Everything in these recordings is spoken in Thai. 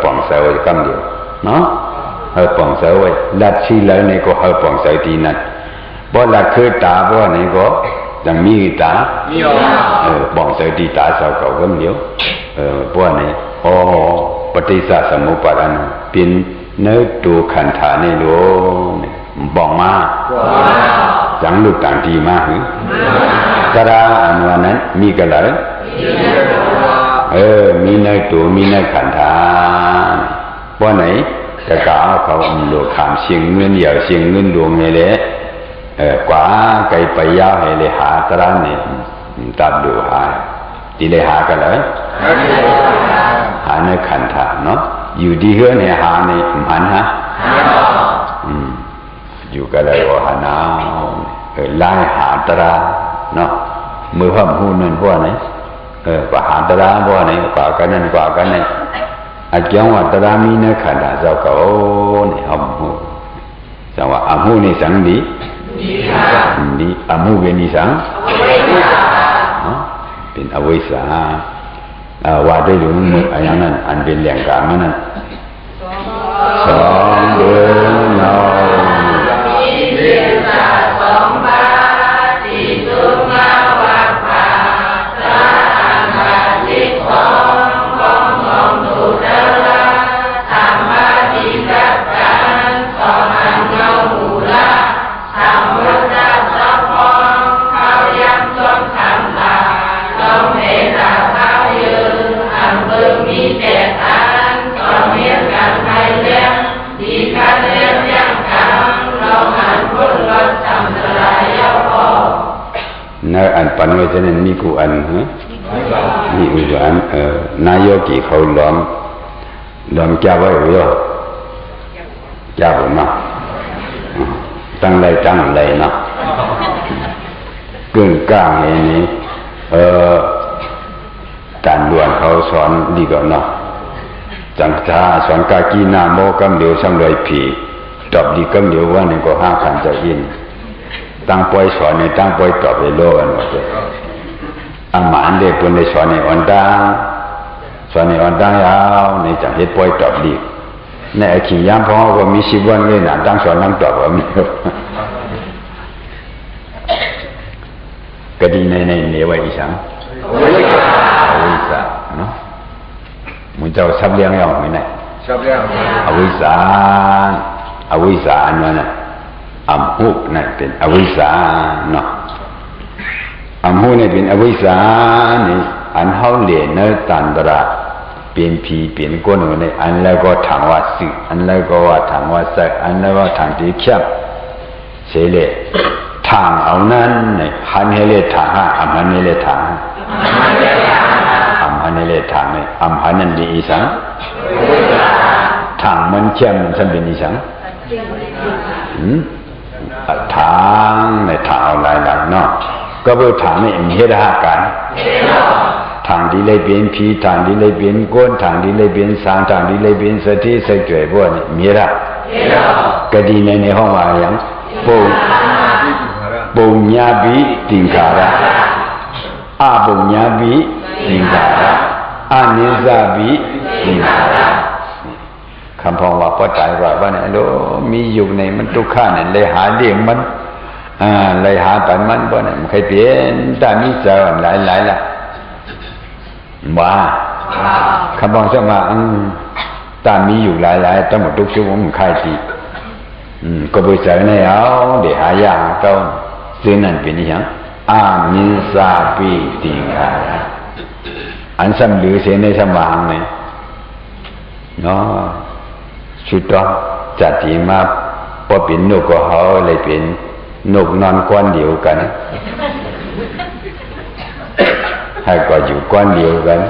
bằng sợi cầm điều nó hơi bằng sợi lát xí lấy này có hơi bằng sợi tí này bỏ lát khơi ta bỏ này có chẳng mi ta bằng sợi tí ta sao cậu cầm điều bỏ này Patisa Samupadana pin nơi tu khẩn thả này luôn bỏng ma chẳng được tặng gì ma hử Tara anh nói mi cái lời mi nơi tu mi nơi khẩn thả bữa này cái cảเขาđược khám sinh nguyên giờ sinh nguyên luồng này đấy quả cái bây giờ hay là hạ Tara này tập được hạ đi lấy hạ cái lời hạ nơi khẩn thả nóอยู่ดีเฮือเนี่ยหานี่หันฮะอยู่ก็เลยว่าหานาไล่หาตราเนาะมือห้ามหูนั่นพวกนี้กว่าหาตราพวกนี้กว่ากันนั่นกว่ากันนี่อาจารย์ว่าตรามีในขันธ์เจ้าก็นี่ห้ามหูจังว่าอาหูนี่สังดีดีอาหูเป็นนิสังเป็นอวิชชาว่าด้วยหลวงมืออย่างนั้นอันเป็นแหล่งกลางนั้นสองเดือนเราอันปันไว้ฉะนั้นมีกูอันมีอุจอันนายกกี่เขาล้อมจับไว้หรือยังจับผมนะตั้งไรนะกึ่งกลางอย่างนี้การด่วนเขาสอนดีกว่าเนาะจังจ้าสอนกากีนาโมกำเดียวช่างเลยผีตอบดีกำเดียวว่านี่ก็ห้าขันจะยินตั้งปอยสอนในตั้งปอยตอบไปโลกันหมดเลยอาหมานเด็กคนในสอนในอ่อนตายาวในจังเฮ็ดปอยตอบดีในไอ้ขี้ยามพ่อก็มี10 วันเลยนะตั้งสอนนั่งตอบว่ามีก็ดีในเนี่ยว่าอีสังอวิชชาเนาะมึงเจ้าซับเลี้ยงยังไหมซับเลี้ยงอวิชชาอันนั้นน่ะอัมหุนั่นเป็นอวิชชาเนาะอัมหุนี่เป็นอวิชชานี่อันเฮาเรียนในตันตระเป็นผีเป็นก้นในอันแล้วก็ทางว่าสึอันแล้วก็ว่าทางว่าสักอันแล้วก็ทางที่เข้มเสเลทางเอานั้นนี่หันให้เลทางอัมหันให้เลทางอัมหันให้เลทางนี่อัมหันนั่นดีอีสังทางมันเข้มมันเป็นอีสังทางในทางเอาหลายๆเนาะก็เพื่อทางนี่มีเหตุการณ์ทางที่เลยเป็นผีทางที่เลยเป็นก้นทางที่เลยเป็นสางทางที่เลยเป็นสติสเกยพวกนี้มีละก็ดีในห้องว่าอย่างปุญญาบิติงขาระอาปุญญาบิติงขาระอานิสาบิติงขาระคำพองว่าพอใจว่าเนี่ยโลมีอยู่ในมันทุกข้าเนี่ยเลยหาเลี้ยงมันเลยหาปันมันบ่เนี่ยมันเคยเปลี่ยนแต่มีเจอหลายละว่าคำพองจะมาตามีอยู่หลายทั้งหมดทุกชั่วโมงมันใครตีก็ไปเจอในเอาเดี๋ยวหายากเต้าซึ่งนั่นเป็นอย่างอามิสาปิติงขาระอันสำลือเสียในสมางเนี่ยเนาะชุดต้องจัดที่มาพอเป็นนกก็เขาเลยเป็นนกนอนก้อนเดียวกันให้ก็อยู่ก้อนเดียวกัน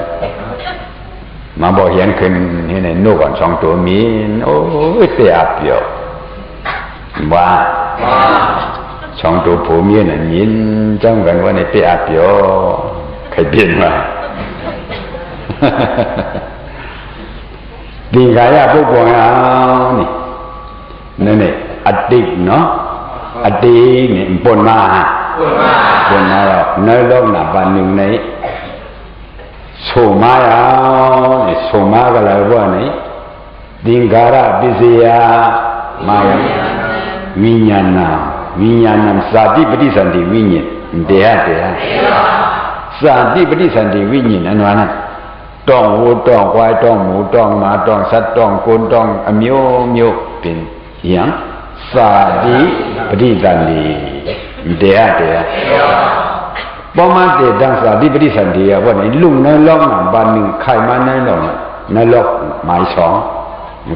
มาบอกเห็นขึ้นที่ไหนนกก่อน2 ตัวมีโอ้ยเปียบเปียวว่า2 ตัวผัวเมียน่ะยินจังกันว่าในเปียบเปียวใครเปลี่ยนมาดีกายผู้ป่วยนี่อดีตเนาะอดีตนี่ปนมาแล้วในโลกหน้าบ้านหนึ่งใน ဆိုမရအောင်ဆိုမကလည်းဘောနေသင်္ခါရပစ္စယမာယဝိညာဏဝိညာဏဇာတိပฏิစန္တိဝိညာဉ်တရားဇာတိပฏิစန္တိဝိညာဉ်အနဝနာတောင်းဝတောင်းကွာတောင်းမူတောင်းမာတောင်းစတ်တောင်းကိုတောင်းအမျိုးမျိုးပင်ယံဇာတိပฏิစန္တိတရားပေါ်မှာတည်တံဇာတိပฏิစန္တိရဘောနေလုံနှလုံးမှာပါနေခိုင်မနှလုံးနှလုံးမိုင်းဆောင်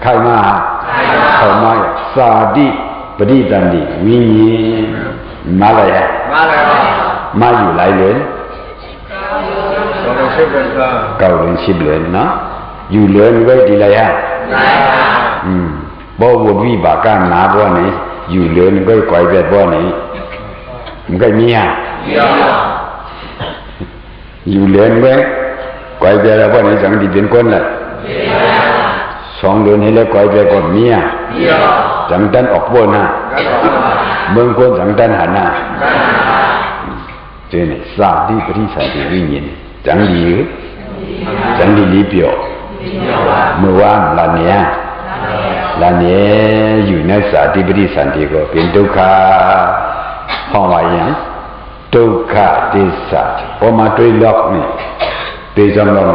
ခိုင်မခေါ်မဇာတိပฏิစန္တိဝိညာဉ်မာလယမာယူလိုက်လေကောက်ရင်ရှိတယ်နော်ယူလေဝိဒီလိုက်ဟဘောဝဝိပါကနာဘောနေယူလေဝိကွိုက်ပဲဘောနေမကမြင်ယူလေဝိကွိုက်ပဲဘောနေဇံဒီပြင်ကွန်းလိုက်ဆောင်လေနေလေကွိုက်ပဲကောမြင်ဇံတန်ออกဘောနာเมืองคนဇံတန်ဟာနာဒီနေ့စာတိပရိသတ်ဝိညာဉ်ဇံဒီလေးပြောမဝါလာနေอยู่ในสาธิปฏิสันติก็เป็นทุกขห้องว่าอย่างทุกขติสัตพอมาด้วยล็อกนี่ด้วยจำลอง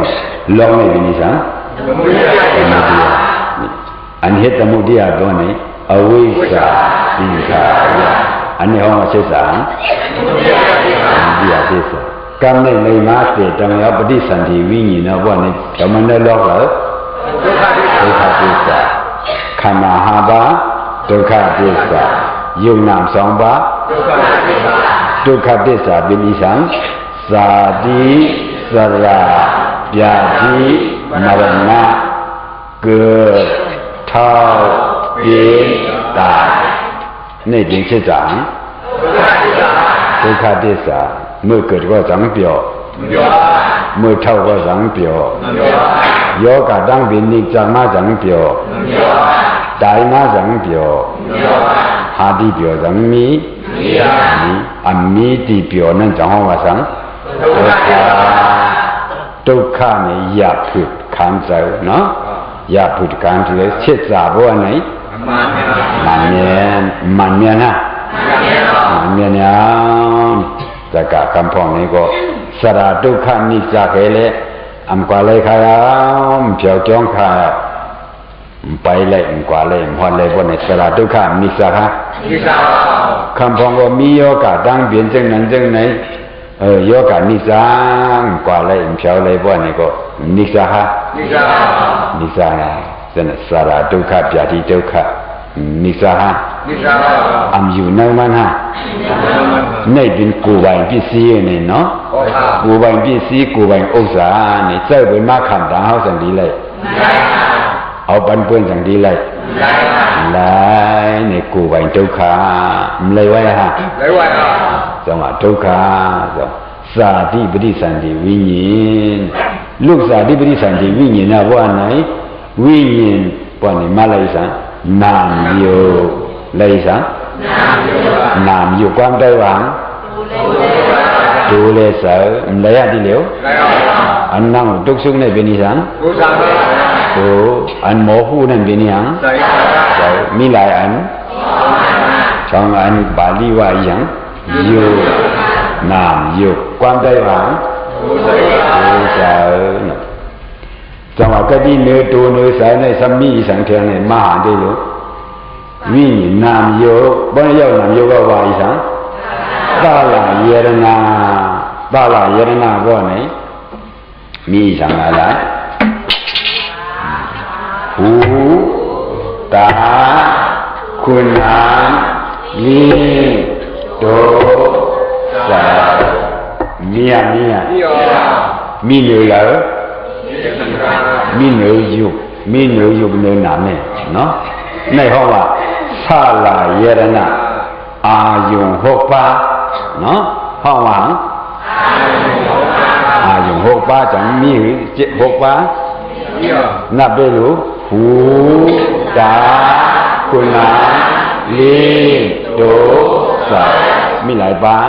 ล็อกนี่เป็นนิสัยอันเหตุมุติยาตัวนี้อวิชชาติขาอันนี้ห้องเสสารมุติยาติสัตกรรมในมาเตตังยปฏิสันติวิญญาณว่านี่จะมันได้ล็อกแล้วทุกขติสัตခန္ဓာ5ပါးဒုက္ခသစ္စာယုံနာ2ပါးဒုက္ခသစ္စာပိဋိသံဇာတိစရဗျာတိမရဏเกิดเท่าเกิดตายนี่เป็นชื่อจังဒုက္ခသစ္စာเมื่อเกิดก็จังเปียวเมื่อเท่าก็จังเปียวယောဂတံပိနိဇာမဇံပြောဒိုင်မဇံပြောဟာတိပြောဇံမိအမိတိပြောနဲ့ကြောင်းဝါဆံဒုက္ခနဲ့ရพุทခံစားနော်ရพุทခံတယ်စစ်စားဘောနဲ့မမြင်နာတက္ကကံဖောင်းနေကိုစရာဒုက္ခနိစ္စခဲလေอำกว่าเลยครับเพียวจ้องข้าไปเลยอำกว่าเลยพอเลยบนในสระทุกข์มีสาระคำพองก็มีโยกะตั้งเปลี่ยนจังนั้นจังไหนโยกะนิสังกว่าเลยเพียวเลยบนนี่ก็นิสาระนิสาระสระทุกข์ปฏิทุกข์นิสาระอำอยู่ในมันฮะนี่เป็นกูไว้พิเศษนี่เนาะกูไว้พิเศษกูไว้อุตสาห์นี่ใจเป็นมาคำตาเขาสังดีเลยเอาปันเปื้อนสังดีเลยนี่กูไว้ทุกขาเลยไว้ฮะจังหวะทุกขาสาธิปฏิสันติวิญญาณลูกสาธิปฏิสันติวิญญาณนะว่าไหนวิญญาณว่านี่มาเลยสังนามโยเลยสังนามอยู่ความได้หวังดูเลยเสือเลยอะดิเลวอันนั่งทุกสุขในเป็นนิสังดูอันโมหูนั่นเป็นนิสังมีหลายอันช่องอันบาลีว่าอย่างอยู่นามอยู่ความได้หวังดูเสือจังหวะก็ที่เนื้อตัวเนื้อสายในสามีสังเทียนในมหาได้รู้วิญญาณโยบ่ได้ရောက်นามโยก็ว่าอีสังตาลาเยรนาบ่ไหนมีสังอะไรหูตาคุณอาลิ้นโตสามีมีเหนือแล้วมีเหนืออยู่ในนามเนี่ยเนาะในห้องว่าสาลาเยรนาอายุ6ပါးเนาะห้องว่าอายุ6ပါးจังมี6ပါးนับไปรู้หูตาคุณาลิ้นโตสามีหลายပါး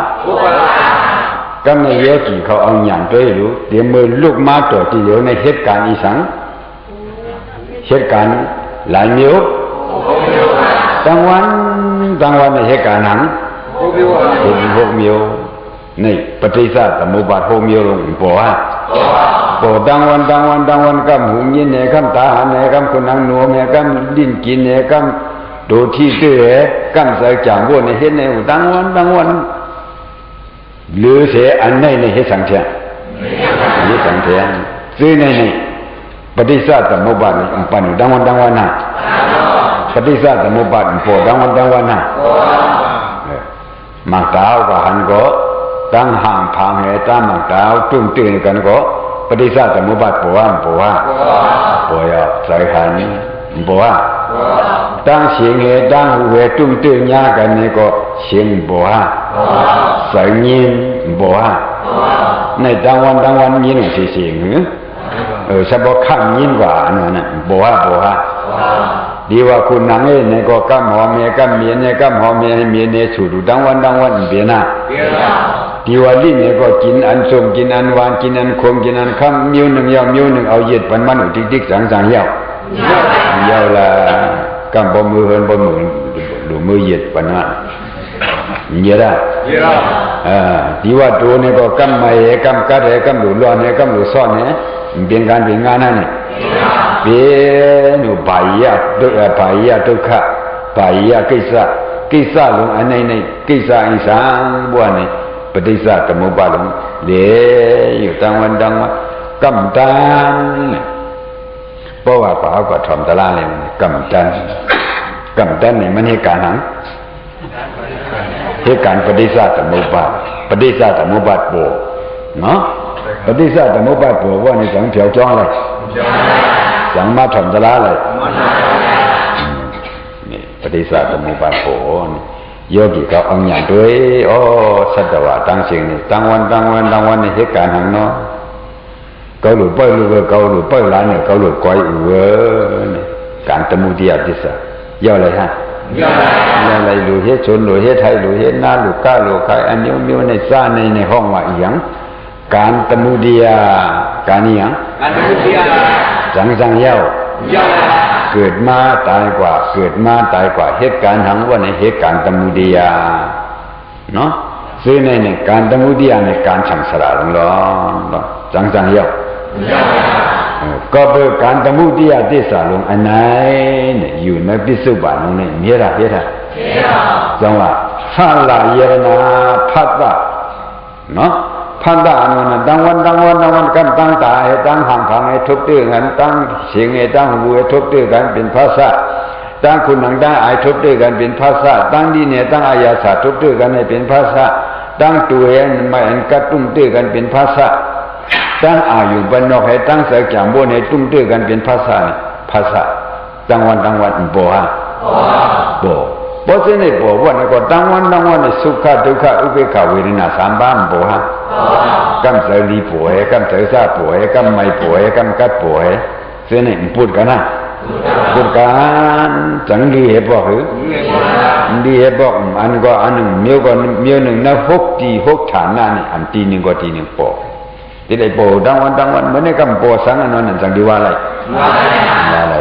ก็ในโยกีเขาเอาอย่างด้วยรู้เดี๋ยวมือลูกมาตัวที่อยู่ในเหตุการณ์อีสังเหตุการณ์หลายนิ้วตั้งวันในเหตุการณ์หนัง6 นิ้วในปฏิสัตตมุปบาท6 นิ้วลงปอฮะปอตั้งวันกำหูยินเนี่ยกำตาหันเนี่ยกำคนนั่งหนูเนี่ยกำดิ้นกินเนี่ยกำดูที่เตื้อกำใส่จางบัวเนี่ยเห็นเนี่ยตั้งวันหรือเสียอันไหนในเหตุสังเทียนนี่สังเทียนซื้อในปฏิสัตตมุปบาทปันตั้งวันน่ะปฏิสัตตมุปบาทปอตั้งวันน่ะมักดาวก็หันก็ตั้งห่างพังเหตุมักดาวจุ่มตื่นกันก็ปฏิสัตตมุปบาทปอยใส่หันตั้งเสียงเหตุตั้งหูเหตุจุ่มตื่นยากันนี่ก็เสียงใส่ยินในตั้งวันยินเสียงสะบอกข้ามยินกว่านั่นน่ะดีว่าคุณนางเนี่ยก็กำหอมเมียกำเมียเนี่ยกำหอมเมียเนี่ยสูดตั้งวันเบียนะดีว่าลิ้นเนี่ยก็กินอันส้มกินอันหวานกินอันขมกินอันคำมิ้วหนึ่งเอาเย็ดปันมันอุทิกสังเย้าละกำบ่มือเฮินบ่มือดูมือเย็ดปันนั้นเยอะได้ดีว่าตัวเนี่ยก็กำไม่กำกัดกำหลุดล้วนกำหลุดซ่อนเนี่ยเป็นการเป็นงานนั่นนี่เป็นหนูไปทุกขะไปกิสะลงอันในกิสะอิสานบัวนี่ปฏิสัตตมุปบาทเดอยู่ตั้งวันกำตันเพราะว่าป่าวก็ทำตะลาเลยกำตันนี่มันเหตุการณ์หนังเหตุการณ์ปฏิสัตตมุปบาทโบเนาะปฏิสัตตมุปบาทโบว่านี่สังเถียวจ้องเลยสังมาทำตะลาเลยนี่ปฏิสัตตมุปบาทโบโยกีเขาเอาอย่างด้วยสัตวะตั้งสิ่งนี่ตั้งวันในเหตุการณ์หนังเนาะเขาหลุดไปล้านเนี่ยเขาหลุดก้อยการตมุติยติสะย่ออะไรฮะย่ออะไรหลุดเหตุชนหลุดเหตุไทยหลุดเหตุนาหลุดก้าหลุดใครอันนี้ในซ่าในห้องว่าอย่างการตมุติยการนี้อย่างสังเย้าเกิดมาตายกว่าเหตุการณ์ทั้งว่าในเหตุการณ์ตมุติยเนาะซึ่งในการตมุติยในการฉังสระลงล้อสังเย้าก็เป็นการตมุติยติสาลงอันไหนเนี่ยอยู่ในพิสุบานุเนี่ยเมียระจังว่าฟาลายรณาพัตตะเนาะพันตาอันนั้นตั้งวันกันตั้งตาให้ตั้งห่างพังให้ทุบตื้อกันตั้งเสียงให้ตั้งหูให้ทุบตื้อกันเป็นภาษาตั้งคุณหนังตั้งอายทุบตื้อกันเป็นภาษาตั้งดีเนี่ยตั้งอายาศาสตร์ทุบตื้อกันให้เป็นภาษาตั้งตัวเองไม่อันกัดตุ้มตื้อกันเป็นภาษาตั้งอายุบรรนอกให้ตั้งเสกจามบนให้ตุ้มตื้อกันเป็นภาษาตั้งวันโบฮะโบเพราะฉะนั้นโบว่าเนี่ยก็ตั้งวันในสุขะทุกขะอุเบกขาเวทนาสามบ้านโบฮะกำเสรีโบให้กำเสซาโบให้กำไม่โบให้กำกัดโบให้เสนี่พูดกันนะพูดกันจังดีเหตุบอกหรือดีเหตุบอกอันก็อันหนึ่งเมียวหนึ่งนะ6 ฐานนั่นอันทีหนึ่งก็ทีหนึ่งโปที่ได้โปตั้งวันเหมือนในคำโปสังอันนั้นจังดีว่าอะไร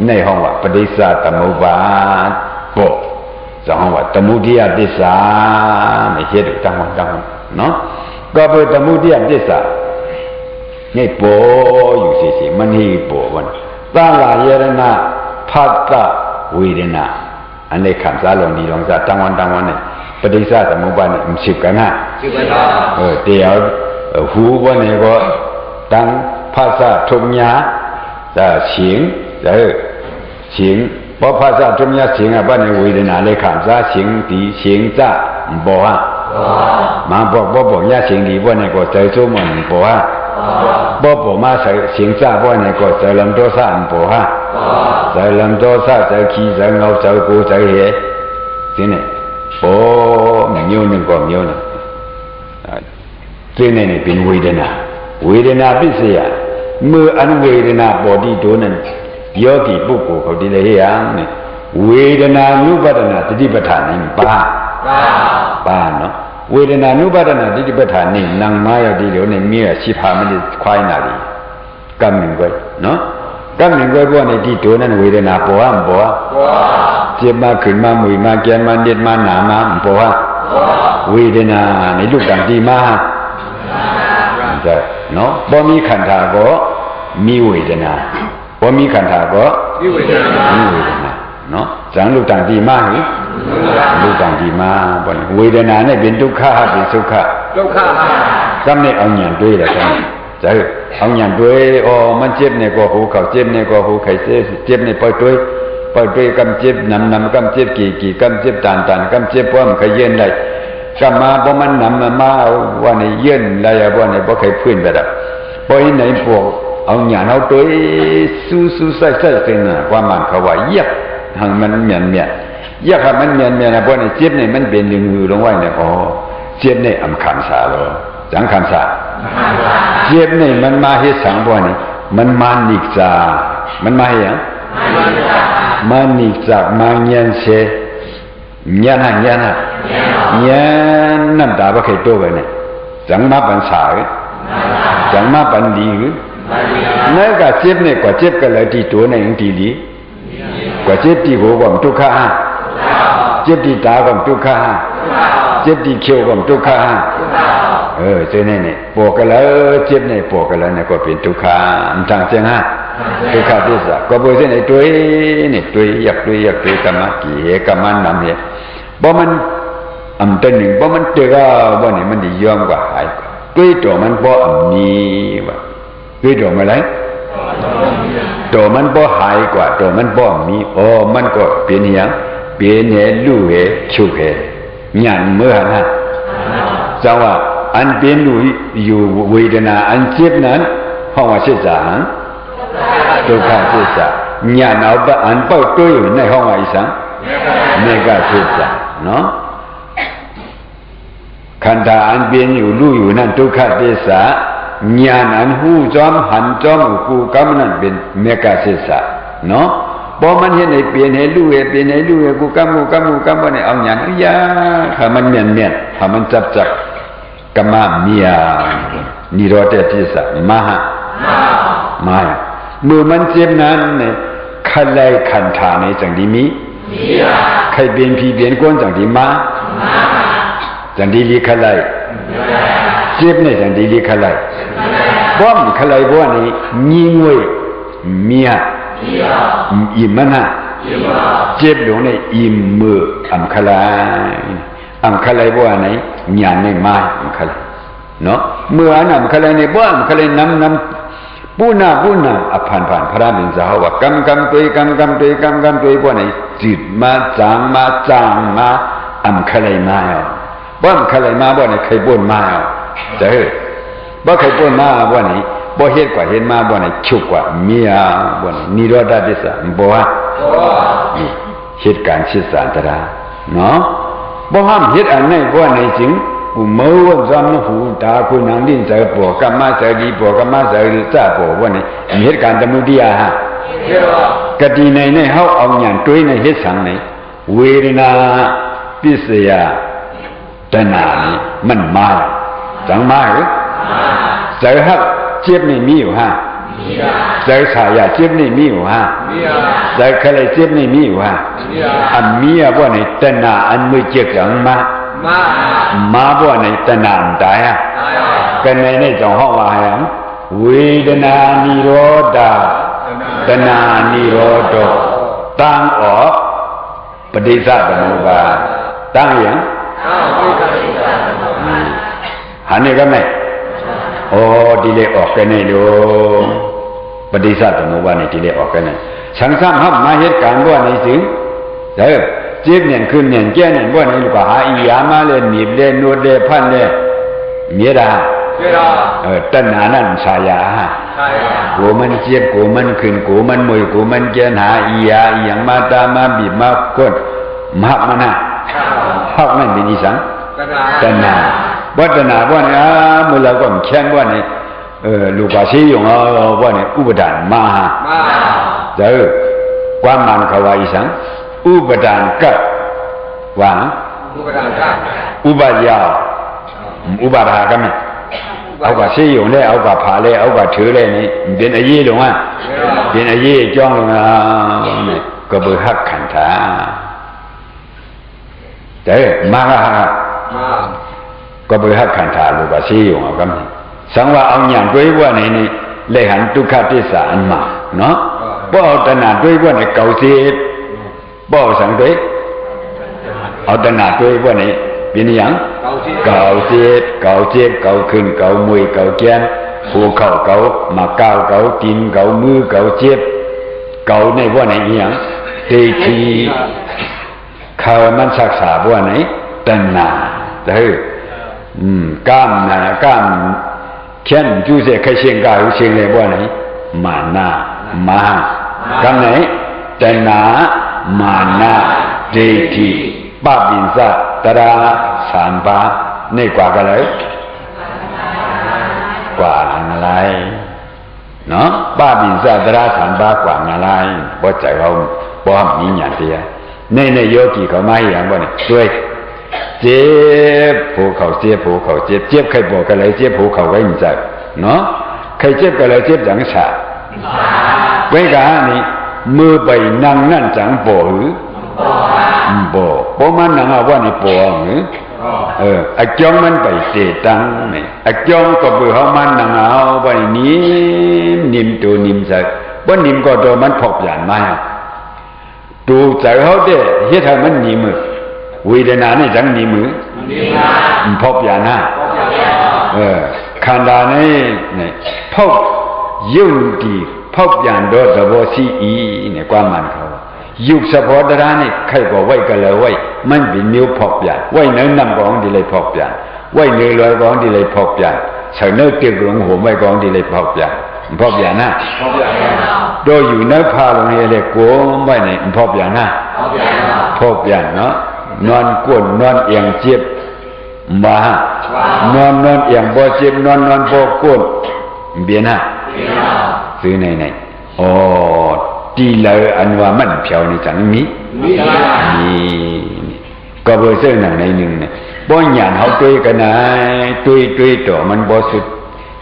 ในห้องว่าปฏิสัตตมุปบาทโปจะห้องว่าตมุติยติสาไม่เหตุตั้งวันเนาะก็เป็นตมุติยติสานี่โปอยู่สิมันฮีโปวันตาลายรณะภัตตะเวทนาอันนี้คำสาลงดีลงซะตั้งวันเนี่ยปฏิสัตตมุปบาทนี่มัน10กันนะเดี๋ยวหูว่าเนี่ยก็ตั้งภาษาทุมยาแต่เสียงเพราะภาษาทุมยาเสียงบ้านในเวทนาเลยคำสาเสียงดีเสียงจ้าบอกว่ามาบอกยาเสียงดีว่าเนี่ยก็ใจสู้มันบอกว่าบอกมาใส่เสียงจ้าว่าเนี่ยก็ใจลำโตซ่าบอกว่าใจลำโตซ่าใจขี้ใจเงาใจกูใจเหตุที่นี่มิ้วหนึ่งก็มิ้วหนึ่งซึ่งนี่เป็นเวทนาพิเศษเมื่ออันเวทนาปอดีตัวนั้นโยกีปุกโกเขาดีเลยอย่างนี่เวทนานุปัฏฐานาสติปัฏฐานนี่ป้าเนาะ เวทนานุปัฏนาทิฏฐิปัฏฐานนี่นางมาယောဒီလိုနဲ့မြည်ရရှိပါမလို့ခွိုင်းလာတယ်ကမ်းမြင်ွယ်နော်ကမ်းမြင်ွယ်ဘောနဲ့ဒီဒုနဲ့ဝေဒနာပေါ်ဟာမပေါ်ဟာจิตมาขึ้นมามือมาแกนมาเด็ดมาหนามาบอกว่าเวทนาในลูกต่างดีมาใช่เนาะพอมีขันธาก็มีเวทนาพอมีขันธาก็มีเวทนาเนาะจังลูกต่างดีมาหรือลูกต่างดีมาบ่เวทนาเนี่ยเป็นทุกขะเป็นสุขะกำเนี่ยเอาหยันด้วยแหละครับใช่เอาหยันด้วยอ๋อมันเจ็บเนี่ยก็หูเขาเจ็บเนี่ยก็หูไข้เจ็บเนี่ยปล่อยด้วยปล่อยด้วยกำเจ็บนำกำเจ็บกี่กำเจ็บตานกำเจ็บพร้อมขยื่นได้กำมาบ่มันนำมาว่าในยื่นได้บ่ในบ่เคยพื้นไปดอกบ่ให้ไหนพวกเอาหยาเอาตัวสู้ใส่ซึ่งน่ะว่ามันเขาว่าเยียบหังมันเมียนเยียบมันเมียนนะบ่ในเจ็บนี่มันเป็นลึงหือลงไว้เนี่ยอ๋อเจ็บนี่อำคันสาโลจังคันสาเจ็บนี่มันมาเฮ็ดสังบ่นี่มันมานิกจามันมาหยังมานิจักมาเงียนเสเงียนนั่นตาบ่เคยโตไปเนี่ยจังมาปัญษาจังมาปันดีนั่นก็เจ็บเนี่ยกว่าเจ็บก็เลยที่ตัวเนี่ยยังดีดีกว่าเจ็บที่หัวก็ทุกข์ฮะเจ็บที่ตาก็ทุกข์ฮะเจ็บที่เขียวก็ทุกข์ฮะเจ้าเนี่ยปวดกันแล้วเจ็บเนี่ยปวดกันแล้วเนี่ยก็เป็นทุกข์มันทางเสียงฮะทุกขติสะก็บ่ใช่ในตัวนี่ตัวอยากกรรมกี่เหกรรมนำเหบ่มันอำต้นหนึ่งบ่มันเตก็บ่นี่มันดียอมกว่าหายตัวตัวมันบ่อำมีว่าตัวตัวมาไหนตัวมันบ่หายกว่าตัวมันบ่มีมันก็เป็นหยังเป็นเหลู่เหชุกเหญาณเมื่อนะจังว่าอันเป็นลู่อยู่เวทนาอันเจ็บนั้นห้องว่าสิจาทุกขติสะญาณเอาบะอันเป้าตัวอยู่ในห้องว่าอีสังเมกะติสะเนาะขันธาอันเป็นอยู่รู้อยู่นั่นทุกขติสะญาณอันหู้จอมหันจอมกูกำนั่นเป็นเมกะติสะเนาะพอมันเห็นให้เปลี่ยนให้รู้ให้เปลี่ยนให้รู้ให้กูกำบ่เนี่ยเอาญาณยาถ้ามันเมียนถ้ามันจับกรรมเมียนิโรธติสะมหมาเมื่อมันเจ็บนั้นเนี่ยขันไล่ขันธาในจังดีมีใครเบียนผีเบียนก้นจังดีมาจังดีลีขันไล่เจ็บเนี่ยจังดีลีขันไล่บ้อมขันไล่บ้านนี้ยิงไว้เมียอิ่มมันฮะเจ็บลงในอิ่มมืออัมขันไล่บ้านไหนญาณในมาอัมขันไล่เนาะเมื่ออันอัมขันไล่ในบ้านขันไล่น้ำปูนาอภันพระบิณฑาวะกำตัวพวกไหนจิตมาจางมาอัมขลัยมาบ่อัมขลัยมาบ่ไหนใครบ่นมาเจ้บ่ใครบ่นมาบ่ไหนบ่เฮ็ดกว่าเฮ็ดมาบ่ไหนชุกกว่าเมียบ่ไหนนิโรธติสะบ่ฮะเหตุการณ์ชิสานตราเนาะบ่ห้ามเฮ็ดอันไหนบ่ไหนจริงกูเมื่อวันนั้นหูตาคุณนางดินใจปวดกรรมะใจดีปวดกรรมะใจดีจ้าปวดวันนี้เหตุการณ์ตมุติยาฮะกติในเขาเอาอย่างตัวในเหตุสังในเวรนาปิสยาตนานี่มันมาจังมาหรือใจฮักเจ็บนี่มีอยู่ฮะใจสายาเจ็บนี่มีอยู่ฮะใจใครเจ็บนี่มีอยู่ฮะอันมีอะว่าในตนาอันมือเจ็บอย่างมาบ่ในตนานตายกันในจังห้องว่าหยังเวทนานิโรธาตนานิโรธตั้งออกปฏิสัตตมุปาตั้งอย่างหันนี่ก็ไม่ดีเลยออกกันนี่ดูปฏิสัตตมุปานี่ดีเลยออกกันนี่สังสามหับมาเหตุการณ์ว่าในสิ่งเด้อเจ็บเนี่ยขึ้นเนี่ยแก่เนี่ยบ่นี่ลูกหาอียามาเลยหนีบเลยนวดเลยพันเลยเมียดาตัณหานั่นสายาฮะกูมันเจ็บกูมันขึ้นกูมันมวยกูมันแก่หาอียาอีหยังมาตามาบีบมากดมักมันน่ะฮักนั่นเป็นอีสังตัณหาบ่ตัณหาบ่นี่มื้อละก็แข็งบ่นี่ลูกว่าสิยงบ่นี่อุปทานมาฮะเด้อความมันเขาว่าอีสังอุปทานกัดว่าอุปทานกัดอุปยา ဥပါဒါကမယ်အောက်ကဆေးရုံနဲ့အောက်ကဖာလဲအောက်ကถือလဲနေပြင်အရေးလုံးကပြင်အရေးအကြောင်းလုံးနဲ့ကဘဟခန္ဓာတဲ့မာဟကဘဟခန္ဓာလို့ပါဆေးရုံကမယ်သံဝအောင်ညာတွေးဘွားနေနေလက်ဟန်ဒုက္ခတစ္ဆာအမှာနော်ပေါ့တဏတွေးဘွားနေကောက်စီပေါ့ဆံတွေးအောတဏတွေးဘွားနေbiếnយ៉ាងเก่าเจ็บเก่าขึ้นเก่ามวยเก่าแกนหัวเข่าเก่ามาเก่าเก่ากินเก่ามือเก่าเจ็บเก่าในว่าไหนอย่างเตทีข่าวมันศักษาว่าไหนตัณหาแต่กล้ามนะกล้ามแขนจูเสกเชียงกายเชียงเลยว่าไหนมานะมากำไหนตัณหามานะเตทีป้าปินซะตระสามปานี่กว่ากันเลยกว่าอะไรเนาะป้าปินซะตระสามปากว่าอะไรบ่ใจเขาบ่มีหยังเตียในโยกีเขามาอย่างบ่นี่ช่วยเจ็บภูเขาเจ็บภูเขาเจ็บใครบอกกันเลยเจ็บภูเขาไว้นี่จักเนาะใครเจ็บกันเลยเจ็บจังฉะเว้กะนี่มือไปนั่งนั่นจังบ่หรือบ่มันนังว่านี่บ่အကြောင်းมันไปเตตังเนี่ยအကြောင်းก็คือเฮามันนังเอาว่านี่นิมตัวนิมสักบ่นิมก็ตัวมันพบอย่างมาตูใจเฮาได้เฮ็ดให้มันนิมเวทนานี่จังนิมพบอย่างน่ะခန္ဓာနဲ့ဖောက်ယုတ်ဒီဖောက်ပြန်တော့သဘောရှိဤနဲ့ကွာမှန်ခေါ်ยุบสะพอตระนี่ใครก็ไว้ก็เลยไว้มันเป็นนิ้วพอกပြန်ไว้เนื้อนำของดีเลยพอกပြန်ไว้เนื้อลอยของดีเลยพอกပြန်ใส่เนื้อเตียกหลงหัวไว้ของดีเลยพอกပြန်พอกပြန်นะพอกပြန်โดยอยู่เนื้อผ้าลงนี่เลยกลัวไว้นี่พอกပြန်นะพอกပြန်เนาะนอนก้นนอนเอียงเจ็บมานอนเอียงบ่เจ็บนอนบ่ก้นเบียนะซื้อไหนอ๋อตีเลยอันว่ามันเพียวนี่จังมีก็เบอร์เส้นหนังในหนึ่งเนี่ยบ่หยานเขาด้วยกันนะด้วยต่อมันบ่สุด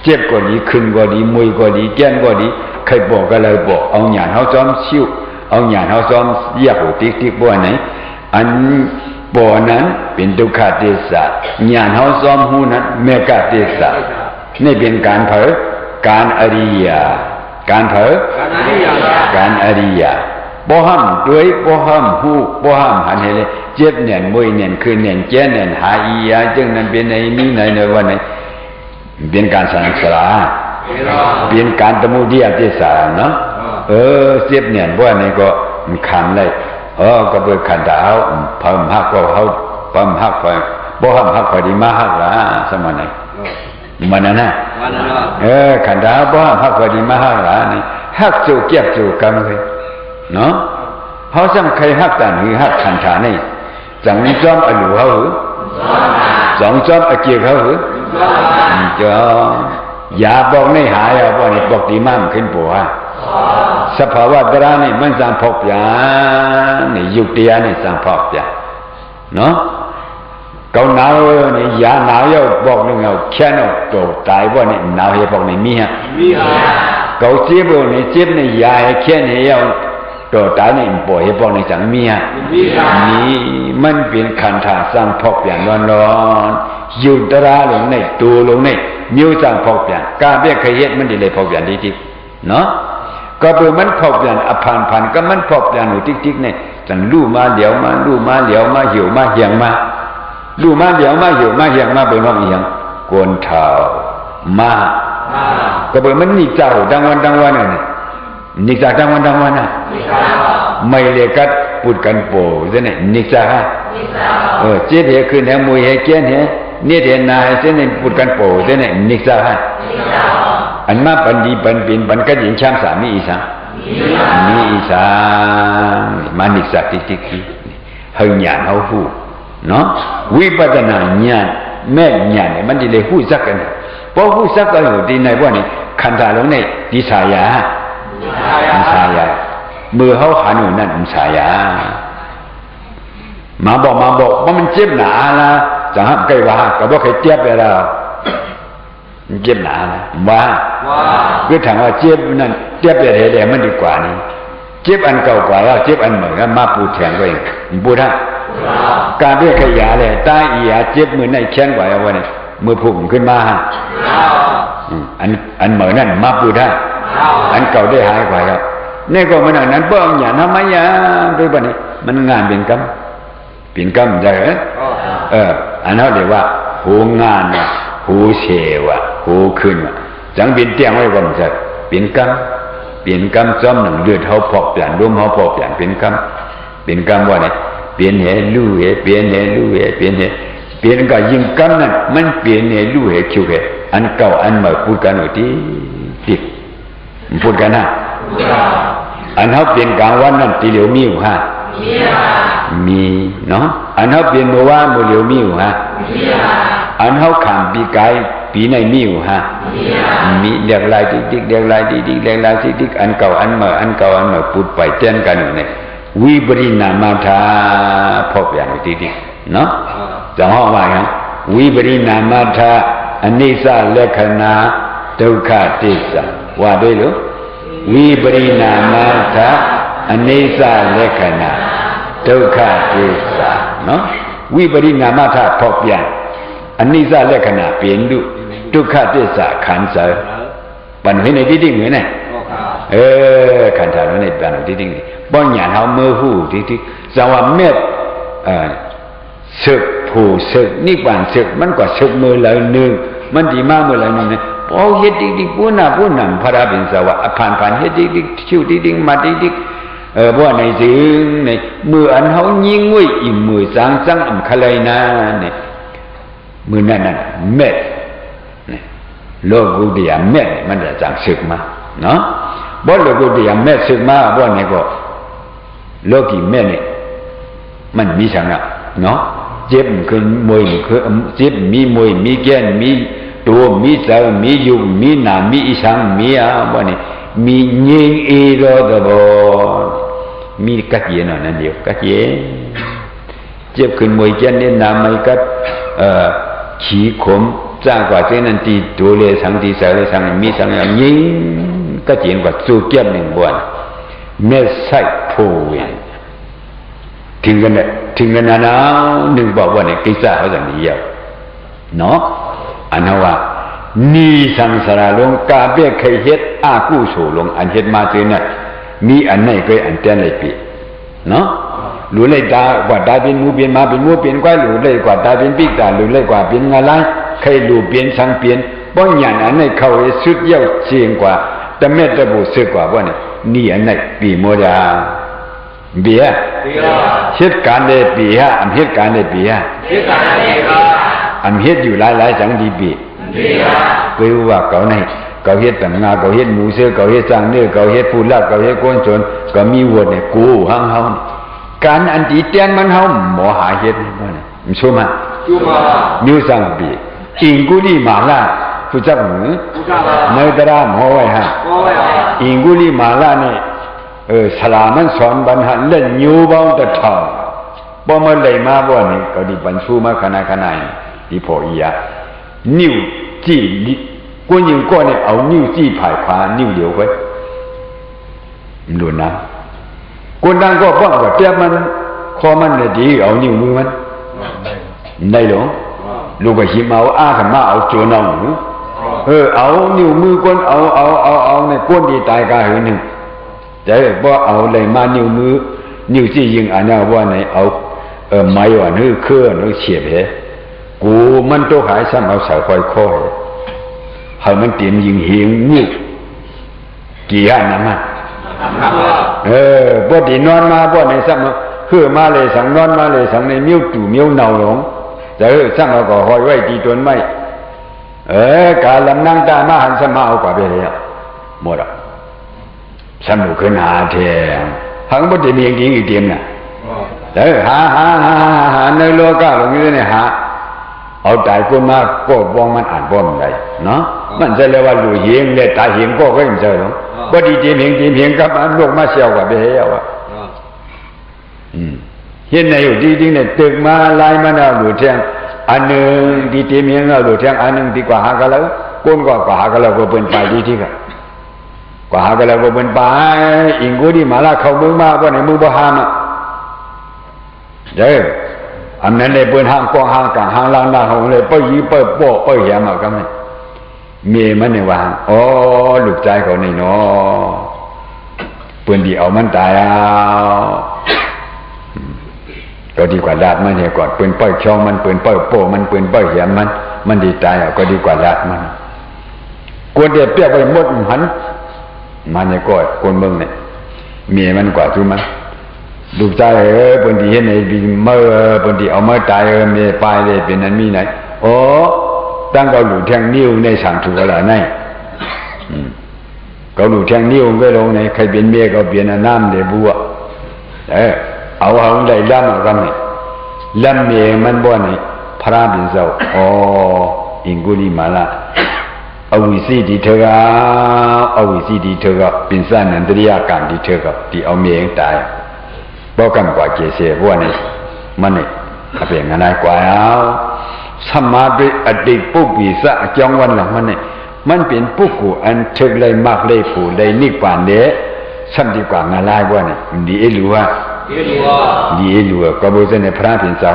เจ็บก็ดีขึ้นก็ดีมวยก็ดีแก้นก็ดีใครบอกก็เลยบอกเอาหยานเขาซ้อมชิวเอาหยานเขาซ้อมเยียบหูติ๊กบ่ไหนอันบ่นั้นเป็นทุกขเทศะหยานเขาซ้อมหูนั้นเมกะเทศะนี่เป็นการเผยการอริยการเผยการอริยบ่ห้ามด้วยบ่ห้ามหูบ่ห้ามหันให้เลยเจ็บแน่นมวยแน่นคืนแน่นแก้แน่นหาอียาจึงนั้นเป็นในนี้ในวันไหนเป็นการสังสาราเป็นการตมุดิยติสาเนาะเจ็บแน่นบ่ไหนก็ขันเลยก็เปิดขันตาเอาเพิ่มหักก็เฮาเพิ่มหักไปบ่ห้ามหักพอดีมาหักล่ะสมัยไหนมันนะขันธาบ่ฮักพอดีมาฮักหลานี่ฮักจูเก็บจูกันเลยเนาะเฮาจังใครฮักกันหรือฮักขันธานี่จังจอมอรูเฮาหรือจังจอมอเกียเฮาหรือจ้าอย่าบอกในหายเอาบ่นี่บอกดีมากขึ้นปัวสภาวะตระนี่มันสังพบยานี่ยุติยานี่สังพบยาเนาะเกาหนาวนี่ยาหนาวเยาบอกนึงเอาแค่นั้นโตตายบ่นี่หนาวเฮบอกนี่มีฮะเกาเจ็บบ่นี่เจ็บนี่ยาแค่นี้เยาโตตายนี่บ่เฮบอกนี่จังมีฮะมีมันเป็นขันธาสร้างพอกอย่างร้อนๆอยู่ตราลงในตัวลงในนิ้วสร้างพอกอย่างกาเบี้ยเคยเฮ็ดมันได้เลยพอกอย่างดีๆเนาะก็เปิดมันพอกอย่างอภันก็มันพอกอย่างอยู่ติ๊กๆนี่จังลู่มาเหลียวมาลู่มาเหลียวมาหิวมาเหี่ยงมาลู่มาเดี๋ยวมาอยู่มาเหี่ยงมาเบิ่งน้องเหี่ยงโกนเท้ามาก็เบิ่งมันนี่เจ้าดังวันนั่นนี่จ้าดังวันน่ะไม่เลยกัดพูดกันโปซะนี่นี่จ้าเจ็บเหขึ้นแหมวยเหแก่นแหนี่เดนาให้ซะนี่พูดกันโปซะนี่นี่จ้าอันมาปันดีปันปินปันกะยิงชามสามีอีสามีอีสามานิสัตติกิเฮาหยานเฮาฮู้เนาะวิปัสสนาญาณแม่ญาณเนี่ยมันดีเลยฮู้ซักกันพอฮู้ซักกันอยู่ที่ไหนบ่นี่ขันธาลงในดิสายามือเฮาหันอยู่นั่นดิสายามาบอกว่ามันเจ็บหนาละ จังหับใกล้ว่าก็บ่เคยเจ็บไปแล้วเจ็บหนานะว่าคือถามว่าเจ็บนั่นเจ็บแต่เดี๋ยวมันดีกว่านี่เจ็บอันเก่ากว่าแล้วเจ็บอันใหม่แล้วมาปูแทงก็เองปูท่าการเรียกขยะเลยตาอียาเจ็บมือในแข้งกว่าเอาไว้เนี่ยมือพุ่งขึ้นมาอันเหมือนนั่นมาปูท่าอันเก่าได้หายกว่าแล้วนี่ก็มันอย่างนั้นเปิ้งอย่างทำไมยาด้วยบ้านี้มันงานเป็นกรรมใช่ไหมอันนั้นเรียกว่าหูงานว่ะหูเชว่ะหูขึ้นว่ะจังเป็นเตียงไว้ก่อนจะเป็นกรรมจอมหนึ่งเลือดเขาพอกเปลี่ยนร่วมเขาพอกเปลี่ยนเป็นกรรมว่าเนี่ยเปลี่ยนเหลู่เหเปลี่ยนเหลู่เหเปลี่ยนเหเปลี่ยนก็ยิ่งกรรมนั่นมันเปลี่ยนเหลู่เหคิวเหอันเก่าอันใหม่พูดกันหน่อยที่พูดกันนะอันเขาเปลี่ยนกลางวันนั่นตีเหลียวมีอยู่ฮะมีเนาะอันเขาเปลี่ยนเมื่อวานเมื่อเหลียวมีอยู่ฮะอันเขาขามปีกายปีในมีอยู่ฮะมีเรียกลายดิกเรียกลายดิกเรียกลายดิกอันเก่าอันใหม่พูดไปเต้นกันอยู่เนี่ยวิปริณามาธาพบอย่างดิกเนาะจะห้องว่าไงวิปริณามาธาอนิสสลักขณาดุက္ขติสะว่าด้วยหรือวิปริณามาธาอนิสสลักขณาดุက္ขติสะเนาะวิปริณามาธาพบอย่างอนิสสลักขณาเปลี่ยนดูทุกขติสะขันธ์เสปัญหาในที่ดิ้งเหมือนไงขันธ์ในปัญหาที่ดิ้งป้อนหยาดเขาเมื่อหูที่สาวเม็ดศึกผู้ศึกนิพพานศึกมันกว่าศึกมือเลยหนึ่งมันดีมากมือเลยหนึ่งเนี่ยพอเฮ็ดดิกพูนนำพระราบินสาวะผ่านเฮ็ดดิกชิวดิกมาดิกบ่ในจึงในมืออันเขายิงไว้อีมือสังอันคลายนะเนี่ยมือนั่นเม็ดโลกุติยเม็ดมันจะจังศึกมาเนาะบ่โลกุติยเม็ดศึกมาบ่เนี่ยก็โลกีเม็ดเนี่ยมันมีสังอ่ะเนาะเจ็บคือมวยคือเจ็บมีมวยมีแก่นมีตัวมีเจ้ามียุงมีหนามีอิสังมีอ่ะบ่เนี่ยมียิงอีโรตบ่มีกัดเย็นนั่นเดียวกัดเย็นเจ็บคือมวยแก่นเนี่ยหนาไม่กัดขี้ขมจ้างกว่าเช่นนั้นตีตัวเลยสังตีเสเลยสังมีสังอย่างยิงก็เจียนกว่าสู้เก็บหนึ่งบวนเมื่อใส่ผู้เวียนถึงกันนะหนึ่งบอกว่าเนี่ยกิจเขาจะหนีเยอะเนาะอันนั้นว่านีสังสารลงกาเบี้ยเคยเฮ็ดอากู้โฉลงอันเฮ็ดมาเจอเนี่ยมีอันไหนเคยอันเต้นเลยปีเนาะหลุเลยตากว่าตาเป็นมูเป็นมาเป็นมูเป็นก้อยหลุเลยกว่าตาเป็นปีกตาหลุเลยกว่าเป็นงาล้างใครหลุเปลี่ยนสังเปลี่ยนป้องอย่างอันไหนเขาสุดเยี่ยวเชียงกว่าแต่เม็ดตะบูสึกกว่าว่าเนี่ยนี่อันไหนปีโมดาเบียเหตุการณ์ในปีฮะเหตุการณ์ในปีฮะเหตุอยู่หลายจังดีปีไปว่าเขาในเขาเหตุต่างงาเขาเหตุหมูเสือเขาเหตุจังเนื้อเขาเหตุผู้ลักเขาเหตุก้นจนก็มีวัวเนี่ยกูห้างเฮาการอันตีเตียนมันเฮาหมอหาเหตุนี่มันชัวมานิ้วสั่งปีอิงกุลีมาลาผู้จักหมือในตราหมอไว้ฮะอิงกุลีมาลาเนี่ยสลามันสอนบรรหันเล่นยูบ้องตะทองบ่มาเลยมาบ่นี่ก็ดิบรรชูมาขนาดที่พออียะนิ้วจี้ก้นยิงก้อนเนี่ยเอานิ้วจี้ผายขวานิ้วเดียวไว้ดูนะก้นดังก็ป้องกับเตี้ยมันคอมันเนี่ยดีเอานิ้วมือมันได้หรอลูกก็หิมเอาอ้าขันมาเอาโจนเอาเอานิ้วมือก้นเอาเนี่ยก้นดีตายกาหือหนึ่งแต่บ่เอาเลยมานิ้วมือนิ้วจี้ยิงอันนี้ว่าไหนเอาไม้ว่านึกเครื่องนึกเฉียบเหกูมันโตหายซ้ำเอาสายคอยคอยให้มันเตรียมยิงหิงนิ้วกี่อันนะมันบ่ดีนอนมาบ่ในซ้ำคือมาเลยสังนอนมาเลยสังในมิ้วตู่มิ้วเนาหลงแต่ซ้ำเอาก็หอยไว้ตีต้นไม้กาลำนั่งตามาหันสมาเอากว่าไปแล้วหมดอ่ะสนุกขึ้นหาเทหังบ่ได้มีอย่างอีกเตรียมน่ะหาในโลกาหลงอยู่เนี่ยหาเอาตายคนมาก็บ้องมันอ่านบ่มันได้เนาะมันจะเรียกว่าหลู่เหียงเลยตาเหียงก็ไม่ใช่หรอกบ่ดีเตรียมเหียงกับโลกมาเสียวกว่าไปแล้วอ่ะเห็นในอยู่จริงๆเนี่ยตึกมาลายมันเอาหลู่แทง อันหนึ่งดีเตมีเราหลุดแทงอันหนึ่งดีกว่าหากันแล้วก้นกว่าหากันแล้วก็เป็นไปดีที่กันกว่าหากันแล้วก็เป็นไปอิงกูดีมาละเขามือมาว่าในมือบ่หามอ่ะเด้ออันนั้นเลยเป็นห้างกว้างห้างกลางห้างล่างหน้าของเลยเปิ้ยีเปิ้โป้เปิ้เหี่ยมาก็ไม่เมียมันในว่าอ๋อลูกใจเขาในเนาะเปิ้นดีเอามันตายเอาก็ดีกว่าลาดมันเนี่ยก่อนเปิ้นเปิ้ช่องมันเปิ้นเปิ้โป้มันเปิ้นเปิ้เหี่ยมันดีตายเอาก็ดีกว่าลาดมันกวนเดียเปียกไปหมดหันมันเนี่ยก่อนคนเมืองเนี่ยเมียมันกว่าจุมันลูกใจเปิ้นดีเห็นในบิเมื่อเปิ้นดีเอามาตายเมียไปเลยเป็นนั้นมีไหนโอ้ตั้งเกาหลูแทงนิ้วในสั่งถูกอะไรไหนเกาหลูแทงนิ้วก็ลงในใครเป็นเมียก็เปลี่ยนน้ำเดือบัวเอาได้ล้ำกันนี่ล้ำเมียมันบ่นี่พระบิณฑบาตอ๋ออิงกุลิมาละอวิสีดีเถอะอวิสีดีเถอะเป็นสันนันตริยการดีเถอะที่เอาเมียตายบอกกันกว่าเกษบัวนี่มันนี่เป็นงานกว่าเอาสมาธิอดีตปุบิสะจองวันหลังมันเป็นปุกุอันเถิดเลยมากเลยผู้เลยนิพพานเด้สัมดีกว่างานลายบัวนี่ดีเอลูวะดีเอลูก็บอกว่าในพระพิณเจ้า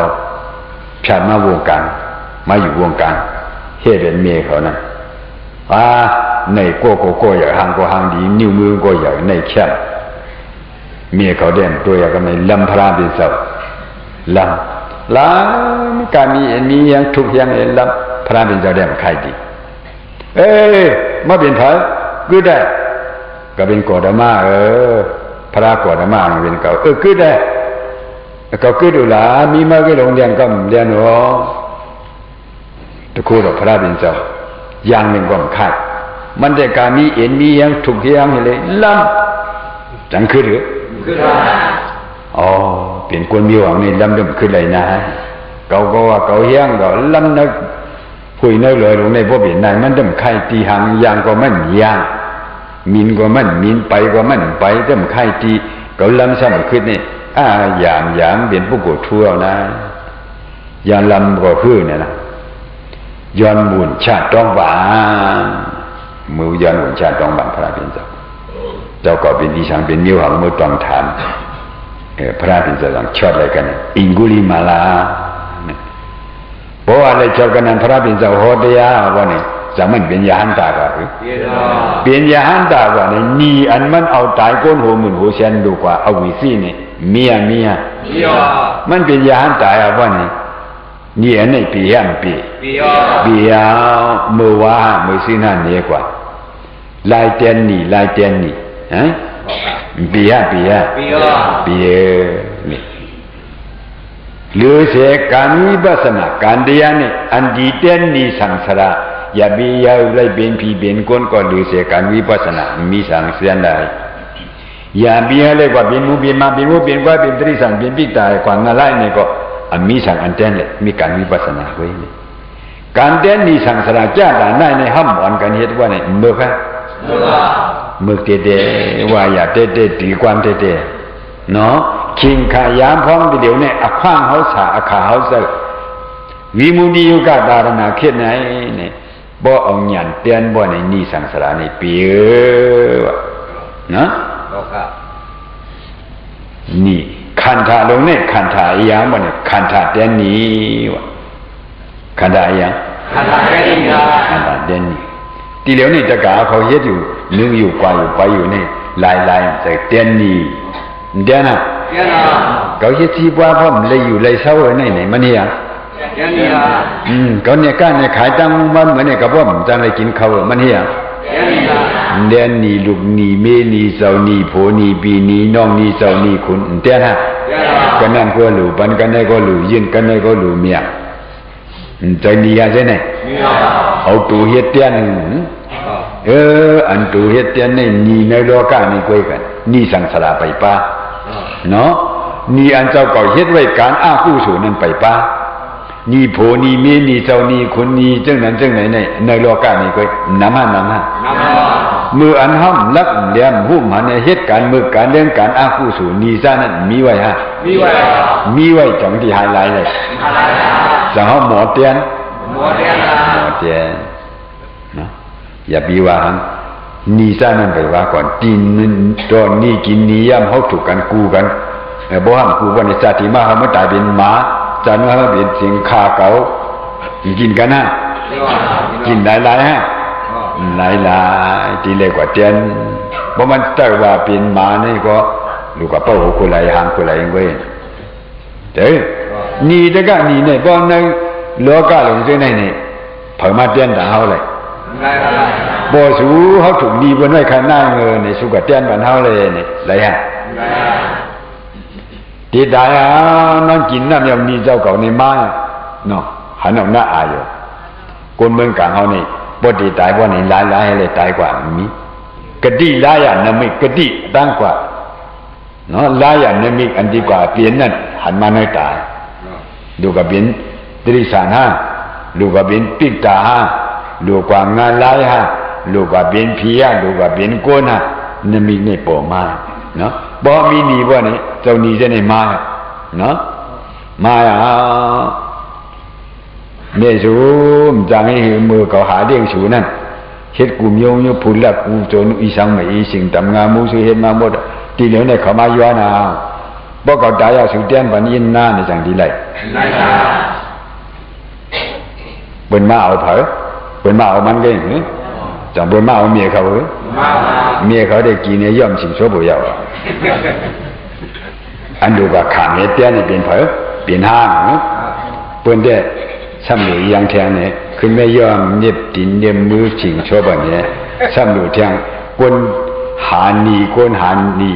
ฉาดมาวงการมาอยู่วงการเฮ็ดเป็นเมียเขานะในโก้อย่างหางก็หางดีนิ้วมือก็อย่างในแค่เมียเขาเด่นตัวอย่างก็ในลำพระพิณเจ้าลำการมีอย่างทุกอย่างเองลำพระพิณเจ้าเด่นใครดีมาเป็นพระก็ได้ก็เป็นกอดมาพระกอดมาเป็นเก่าก็ได้ก็คือดูละมีมาก็ลงเรียนก็เรียนหัวตะคูดพระพิณเจ้าอย่างหนึ่งก็ขาดมันแต่การมีอย่างทุกอย่างเลยลำจังคือหรืออ๋อเป็นคนมีหวังนี่ลำดำคืออะไรนะเขาก็ว่าเขาเฮี้ยงก็ลำนึกคุยนึกเลยลงในพวกเปลี่ยนนายมันดำไข่ตีหางยางก็มันยางมินก็มันมินไปก็มันไปดำไข่ตีเขาลำซ้ำขึ้นนี่อย่างเป็นผู้กดทั่วนะอย่างลำก็คือเนี่ยนะย้อนบุญชาติต้องบานมือย้อนบุญชาติต้องบานพระพิณเจ้าก็เป็นดิฉันเป็นมิวหังมือต้องทานพระพิณเจ้าต้องชดอะไรกันอิงกุลิมาลาเพราะอะไรชดกันนั้นพระพิณเจ้าโหดยาวันนี้จะมันเป็นยาหันตาก็เป็นยาหันตาก็นี่อันมันเอาตายก้นหัวหมุนหัวเชนดูกว่าเอาวิสีนี่เมียมันเป็นยาหันตาวันนี้นี่อันนี้ปีมือว่ามือสินั่นเนี่ยกว่าลายเจนนี่ฮะปีนี่หรือเสการวิปัสสนาการเดียนี่อันดีเจนนี่สังสาระอย่าบียาวไล่เป็นผีเป็นคนก็หรือเสการวิปัสสนามีสังเสียนได้อย่าบียเลยกว่าเป็นมูเป็นมาเป็นมูเป็นว่าเป็นตรีสังเป็นปิตายกว่างอะไรนี่ก็มีสังอันเต้นเลยมีการวิปัสสนาไว้เลยการเต้นนี่สังสาระจ้าด่านได้ในห้ามอ่อนกันเหตุว่าเนี่ยเมื่อค่ะเมื่อเตะว่าอย่าเตะตีความเตะเนาะคิงขายามพร้อมเดี๋ยวเนี่ยขว้างเขาสาขาเขาเสกวิมุนียุกะดารณาเขตไหนเนี่ยบ่เอาหยันเตียนบ่ในนี่สังสาระในปีนะนี่คันธาลงเนี่ยคันธาอีหยังบ่เนี่ยคันธาเตียนนี้วะคันธาอีหยังคันธาเตียนนี้ทีเดียวนี่ตะกาเขาเฮ็ดอยู่นึงอยู่กว่าอยู่ไปอยู่นี่ลายใส่เตียนนี้เดี๋ยวนะเขาเฮ็ดที่ว่าพร้อมเลยอยู่เลยเศร้าไว้ไหนมันเนี่ยเขาเนี่ยก้านเนี่ยขายตังมันเหมือนเนี่ยกับว่าผมจังเลยกินเขามันเนี่ยเดือนนี้ลูกนี้เมนี้เสานี้โผนี้ปีนี้น้องนี้เสานี้คุณเตี้ยนะกันนั่นก็หลู่ปันกันนั่นก็หลู่ยืนกันนั่นก็หลู่เมียใจนี้อะไรเนี่ยเอาตัวเฮ็ดเตี้ยนอันตัวเฮ็ดเตี้ยนเนี่ยนี่ในโลกานี่คุยกันนี่สังสารไปป้าเนาะนี่อันเจ้าก็เฮ็ดไว้การอ้าคู่สู่นั้นไปป้านี่โผนี่เมนี่เจ้านี่คนนี่จังนั้นจังไหนในโลกานี่ก็น้ำฮะมืออันห้ามลักเลี้ยมหุ้มหันเหตุการมือการเรื่องการอาคู่สู่นี่ซะนั้นมีไว้ฮะมีไว้จังที่ไฮไลท์เลย จะเขาหมอเตียนหมอเตียนนะอย่าบีว่านี่ซะนั่นไปว่าก่อนตีนตอนนี้กินนี้ย่ำเขาถูกกันกูกันบ่ห้ามกูว่าในชาติมาเขาไม่ตายเป็นหมาจานว่าเขาเป็นเสียงคาเก๋ากินกันนะกินหลายๆฮะหลายๆที่เล็กกว่าเตียนเพราะมันแต่ว่าเป็นหมานี่ก็ลูกกับเป้าคนไรหางคนไรเว้ยเด้อนี่แต่ก็นี่เนี่ยบ่ในโลกะลงซื่อในนี่เผามาเตียนตาเฮาเลยบ่สูเฮาถูกนี่บ่น้อยขนาดเงินนี่สุกะเตียนบ้านเฮาเลยนี่ไรฮะที่ตายน้องกินน้ำยำนี่เจ้าเก่าในม้าเนาะหันออกหน้าอายอยู่คนเมืองกลางเฮานี่บ่ดีตายบ่นี่หลายๆเลยตายกว่ามีกะดิลายะนมิกะดิตั้งกว่าเนาะลายะนมิกอันดีกว่าเปลี่ยนนั่นหันมาในตายดูกับเป็นตริสานฮะดูกับเป็นปิกตาฮะดูกว่างานลายฮะดูกับเป็นผีฮะดูกับเป็นโกนฮะนมิกนี่โปมาเนาะบ่มีนี่บ่นี่เจ้านี่จะได้มาเนาะมาเนี่ยสูมจังให้มือเขาหาเลี้ยงสูนั่นเฮ็ดกลุ่มโยงโยพูดละกูโจนอีสังไม่อีสิ่งตำงามูสุเฮ็ดมาหมดที่เหลือเนี่ยเขามาย้อนเอาบ่เขาตายเอาสุเตียนบันยินหน้าในจังดีไรเปิ้นมาเอาเผอเปิ้นมาเอามันเก่งจังเปิ้นมาเอาเมียเขาเมียเขาได้กินเนี่ยย่อมสิโซบ่ยาวอันดูว่าขาเมียเตียนนี่เป็นเผอเป็นห้างเปิ้นได้ซ้ำหลูยังแทงเนี่ยคือไม่ยอมเน็บดินเน็บมือชิงโชว์แบบนี้ซ้ำหลูแทงก้นหานีก้นหานี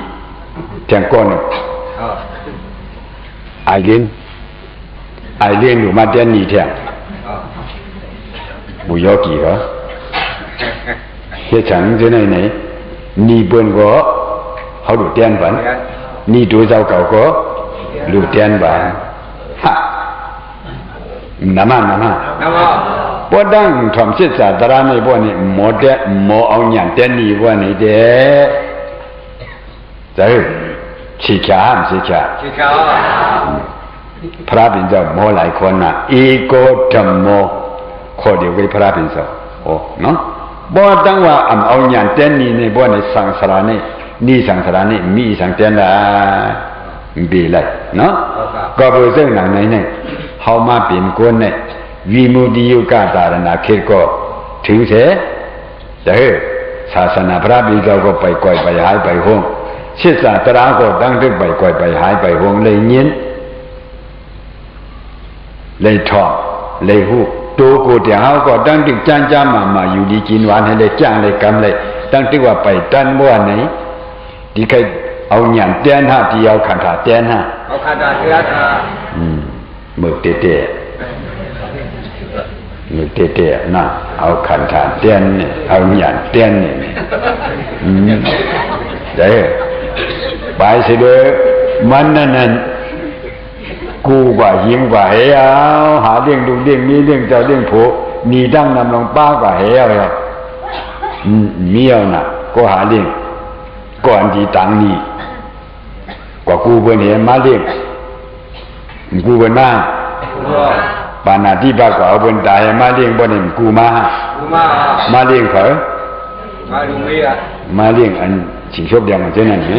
แทงก้นไอเลี้ยงอยู่มาเตียนนีแทงบุยอกี่เหรอเฮ็ดฉันจะไหนนีเปิ้นก็เขาดูเตียนบันนีตัวเจ้าเก่าก็ดูเตียนบันฮะนามาบ่ดังทำศึกษาตราในบ่นี่หมอเดหมอเอาหยังแต่นี่บ่นี่เด้จะสิขา พระเป็นเจ้าหมอหลายคนน่ะอีโกธัมโมขอเดียวไว้พระเป็นเจ้าโอ้เนาะบ่ดังว่าเอาหยังแต่นี่ในบ่นี่สังสารนี่สังสารนี่มีสังแต่ละบีไลเนาะก็บ่ซึ่งหนังไหนเนี่ยเฮามาเป็นคนเนี่ยวิมุตติยุกตารณะခေก็ถึงเสียแต่ศาสนาพระบิดาก็ไปก่อยไปหายไปห้องศิษย์ศาสนาก็ตั้งแต่ไปก่อยไปหายไปห้องเลยยินเลยทอเลยหูตัวกูเดียวก็ตั้งแต่จ้ามาอยู่ดีกินหวานให้เลยจ้างเลยกำเลยตั้งแต่ว่าไปตันว่าไหนที่ใครเอาหยังเตียนฮะที่เอาขันธาเตียนฮะเอาขันธาเตียนมือเตะมือเตะนะเอาขันธาเตียนเนี่ยเอาหยังเตียนเนี่ยเด้ไปสิเด้อมันนั่นกูกว่าหิมกว่าเหี่ยวหาเลี้ยงดูเลี้ยงมีเลี้ยงเจ้าเลี้ยงผัวนี่ดั้งนำลงป้ากว่าเหี่ยวครับเมียวน่ะก็หาเลี้ยงก่อนที่ตังนี่กว่ากูเพิ่นเห็นมาเลี้ยงกูเพิ่นมาปานาที่บ้ากว่าเอาเพิ่นตายมาเลี้ยงบ่นี่กูมาเลี้ยงเขามาลุงเมียมาเลี้ยงอันสิชอบอย่างนั้นนั่นนี่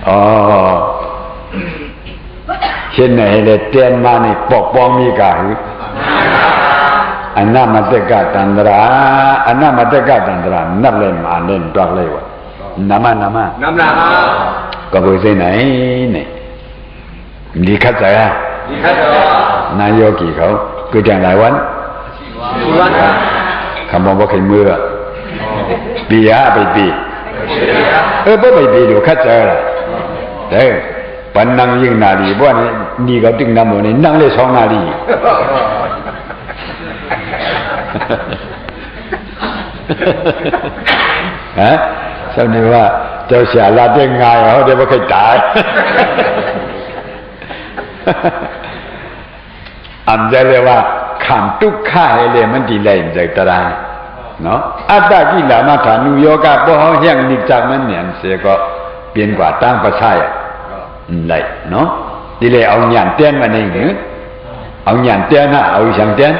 อ๋อเช่นไหนเลยเตียนมานี่ปกป้องมีกาหืออันนั้นมาเตกะตันตราอันนั้นมาเตกะตันตรานับเล่นมาเล่นตัวเลยวะนามาก็บ่ใช่ไหนนี่มีคัดใจอ่ะนายโยกีเขาคือจังหลายวันคำบอกว่าใครมือปีฮะไปปีบ่ไปปีดูคัดใจล่ะเด้อปันนั่งยิ่งนาลีบ่นี่ก็ตึงนำหมดนี่นั่งเลย2นาทีฮะสักนิดว่าเจ้าเสียลาได้ง่ายเขาได้บ่เคยตายอันจะเรียกว่าขันทุกข์ให้เลยมันดีเลยจากตารางเนาะอัตตะกิลามาฐานุโยกะบ่เฮาแห่งนิจจามันเนี่ยเสียก็เปลี่ยนกว่าตั้งประชาย lại nó đi lệ ông nhàn tiền mà này nữa ông nhàn tiền à ông chẳng tiền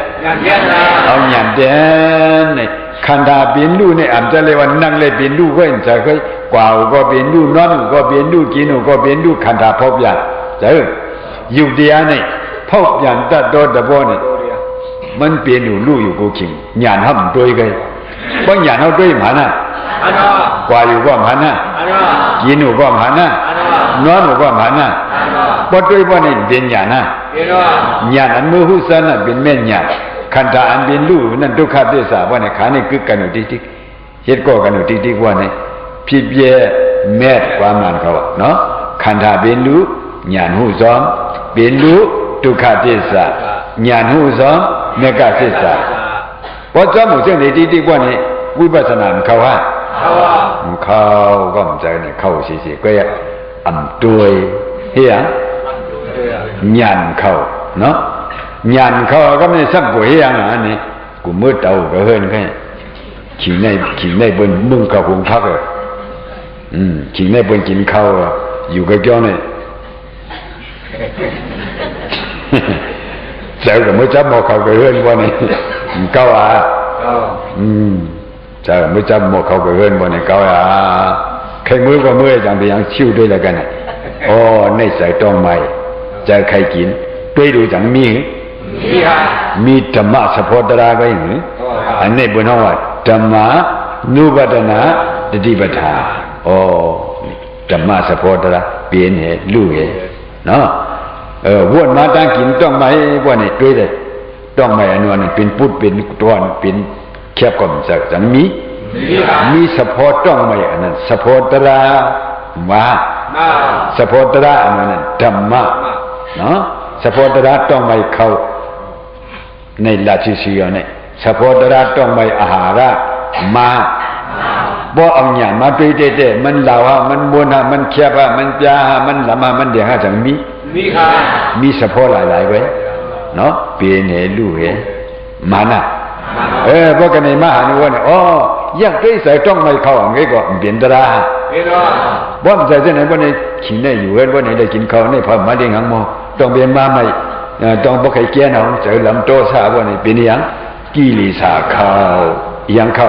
ông nhàn tiền này khăn đà biến lu này ẩm cho lệวันนั่งเลยbiến luก็เห็นจะเคยกว่าก็biến luนอนก็biến luกินก็biến luขันธาพบอย่างเจออยู่เดียนี่พบอย่างตัดโดนตะโบนี่มันเปลี่ยนอยู่ลูกอยู่กูขิงหยานห้ำด้วยกันเพราะหยานเขาด้วยหมาน่ะกว่าอยู่ก็หมาน่ะกินอยู่ก็หมาน่ะนอนอยู่ก็หมาน่ะเพราะด้วยเพราะนี่เป็นหยานน่ะหยานอันมือหุสันน่ะเป็นแม่หยานขันธาอันเป็นลูกนั่นทุกขเทศะว่าเนี่ยขานี่กึกกันอยู่ติ๊กๆเฮ็ดก็กันอยู่ติ๊กๆว่าเนี่ยพี่เบี้ยแม่ความมันเขาเนาะขันธาเป็นลูกหยานหูซ้อมเป็นลูกทุกขเทศะหยานหูซ้อมเมกะเทศะเพราะซ้อมหมู่เส้นติ๊กๆว่าเนี่ยวิปัสสนาเขาฮะเขาก็มันใจเนี่ยเข้าสิๆก็อย่าอำด้วยเฮียหยานเขาเนาะหยานเขาก็ไม่สับกูเฮียงอ่ะนี่กูมืดเตาก็เฮินแค่ขี่ในบนมึงกับหงพักอ่ะขี่ในบนกินข้าวอยู่กับเจ้าเนี่ยเจ้าก็ไม่จับหมอเขาก็เฮินว่านี่เก้าอ่ะเจ้าไม่จับหมอเขาก็เฮินว่านี่เก้าอ่ะใครมือก็มือจังไปยังชิวด้วยแล้วกันอ๋อในใส่ต้องใหม่จะใครกินด้วยดูจังมีธรรมะสัพพตราก็อย่างนี้อันนี้บนห้องว่าธรรมะนุปัฏนาตติปทาอ๋อธรรมะสัพพตราเปลี่ยนเหตุรู้เหตุเนาะวนมาตั้งกินต้องไม่ว่านี่ด้วยเลยต้องไม่อันนั้นเป็นพุทธเป็นตอนเป็นแคบก่อนจังมีสัพพต้องไม่อันนั้นสัพพตรามาสัพพตราอันนั้นธรรมะเนาะสัพพตราต้องไม่เข้าในราชิสีเนี่ยสัพพตระต้องไม่อาหาระมาบ่เอาหยังมาด้วยเด้มันเหล่ามันมวนมันแคบมันยามันละมามันเดียงจังมีสัพพหลายๆไว้เนาะเปลี่ยนให้รู้เห็นมานะพวกกันในมหานุวันอ๋ออยากได้ใส่ต้องไม่เข้าอย่างงี้ก็เปลี่ยนตราบ่ใส่ที่ไหนบ่ในขี้ในอยู่เฮ็ดบ่ในได้กินข้าวในพอมาเลี้ยงหังหมอต้องเปลี่ยนมาใหม่ต้องบ่ให้แก่น้องเจอลำโตซาบ่นี่เป็นหยังกิเลสเข้ายังเข้า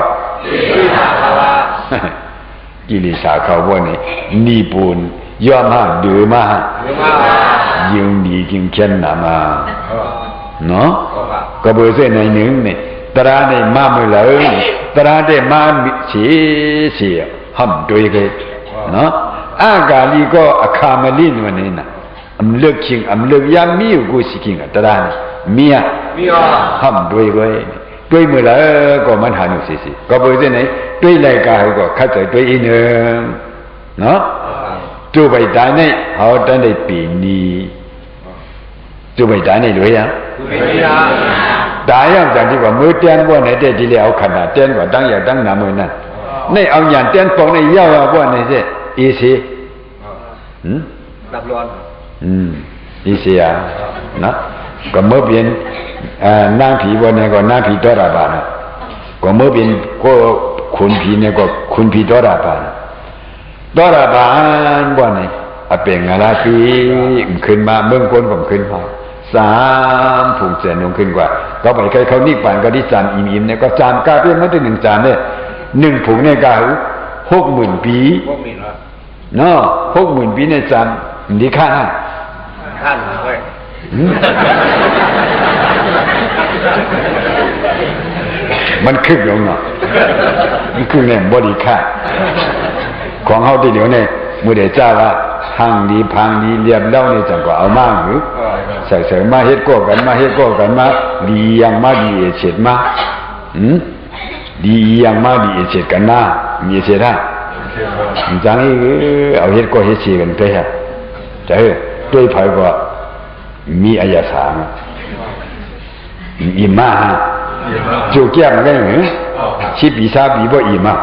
กิเลสเข้าบ่นี่นิปุนย่อมหาดือมายิงดีกินเข็นนามาเนาะก็บ่เส้นในหนึ่งนี่ตราได้มามื้อเลยตราได้มาสิห้ำด้วยกันเนาะอากาลีก็อคามลินวันนี้น่ะอำเลิกชิงอำเลิกยามมีอยู่กูสิกินตรามีห้ำด้วยกันด้วยมื้อละก็มันหาหนูสิก็บ่เส้นไหนด้วยรายการก็คัดใจด้วยอีนึงเนาะจุไปตายเนี่ยเฮาตันได้ปีนี้จุไปตายเนี่ยด้วยยังตายยังจังที่ว่ามือเตียนบ่เนี่ยได้ดีแล้วขนาดเตียนกว่าตั้งอย่างตั้งหน้ามือนั่นนี่เอาหยันเตียนปองเนี่ยยาวๆบ่เนี่ยสิอีสิดับร้อนอีสิอ่ะนะก็เมื่อเปลี่ยนนางผีบ่เนี่ยก็นางผีตระบานะก็เมื่อเปลี่ยนก็คุณผีเนี่ยก็คุณผีตระบานะตระบานบ่เนี่ยเป็นอะไรปีขึ้นมาเมืองคนผมขึ้นมา3ผูกเสนลงขึ้นกว่าก็ไปใครเขานิพพานก็ที่จานอิ่มๆเนี่ยก็จานกาเป็นมันได้1จานเนี่ย1ผูกเนี่ยก็60,000 ปีเนาะ60,000 ปีเนี่ยจานดีค่าท่านเว้ยมันคึกลงเนาะมันคึกเนี่ยบ่ดีค่าของเฮาที่เดี๋ยวเนี่ยมื้อใดจ้าว่าทางดีพังดีเรียบเล่านี่จังก็เอามาหรือใส่ๆมาเฮ็ดก็กันมาดีอย่างมาดีเฉดมาดีอย่างมาดีเฉดกันนะมีเฉดฮะจังอีเอาเฮ็ดก็เฮ็ดสิกันไปฮะแต่ด้วยไผก็มีอายสารอิมาจูแก้มกันหรือชิปีซาปีบ่อิมา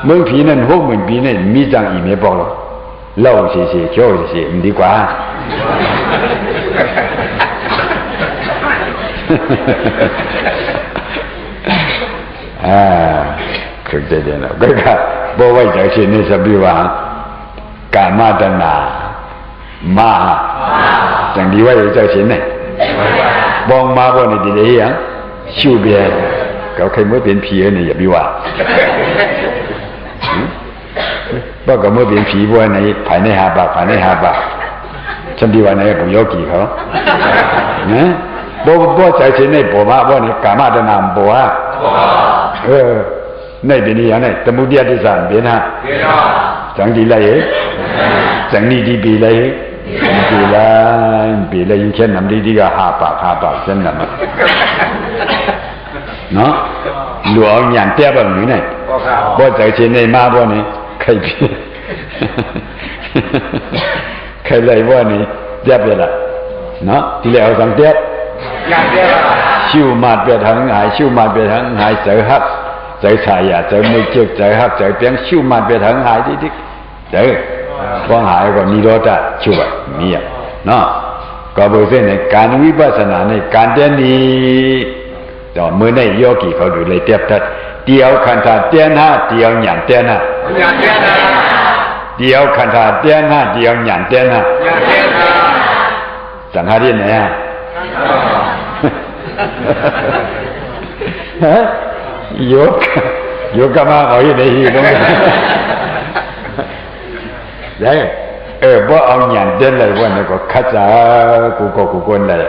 เมืองผีนั่น60,000 ปีเนี่ยมีจังอีเมบอกแล้วเล่าสิๆเจ้าสิๆมันดีกว่าคือใจเย็นแล้วก็บ่ไว้ใจสิในสบิวากามตนา嘛，整理外有叫钱呢，帮妈帮你的样，修边，搞开没变皮呢也比话，不搞没变皮不呢，排内下巴，排内下巴，真比话呢不要记เขาบ่ใจ钱呢บ่มาบ่นี่กามาตนามบ่ฮะในเป็นอย่างนั้นตมุติยติสานเป็นฮะจังดีเลยจังนี่ดีปีเลยปีเลยยิ่งเช่นน้ำดีๆก็หาปากเช่นนั้นเนาะหลวงอย่างเตี้ยแบบนี้เนี่ยบ่ใจเช่นในมาบ่นี่ใครพี่ใครเลยบ่นี่เตี้ยไปละเนาะที่แล้วสังเตี้ยชิวมาเปียทั้งหายชิวมาเปียทั้งหายเจอฮักเจอชายเจอไม่เจอเจอฮักเจอเปียงชิวมาเปียทั้งหายที่เจอว่างหายก็นิโรธชิวแบบนี้เนาะก็บอกเส้นในการวิปัสสนาในการเดียนี้ต่อเมื่อในโยกีเขาดูเลยเทียบทัดเดียวขันธาเตียนห้าเดียวหยางเตียนห้าเดียวขันธาเตียนห้าเดียวหยางเตียนห้าสังหารที่ไหนฮะโยกมาเอาอยู่ในหิวตรงนี้ได้บ่เอาหยันเดินเลยว่าเนี่ยก็คัดซะกูคนเลย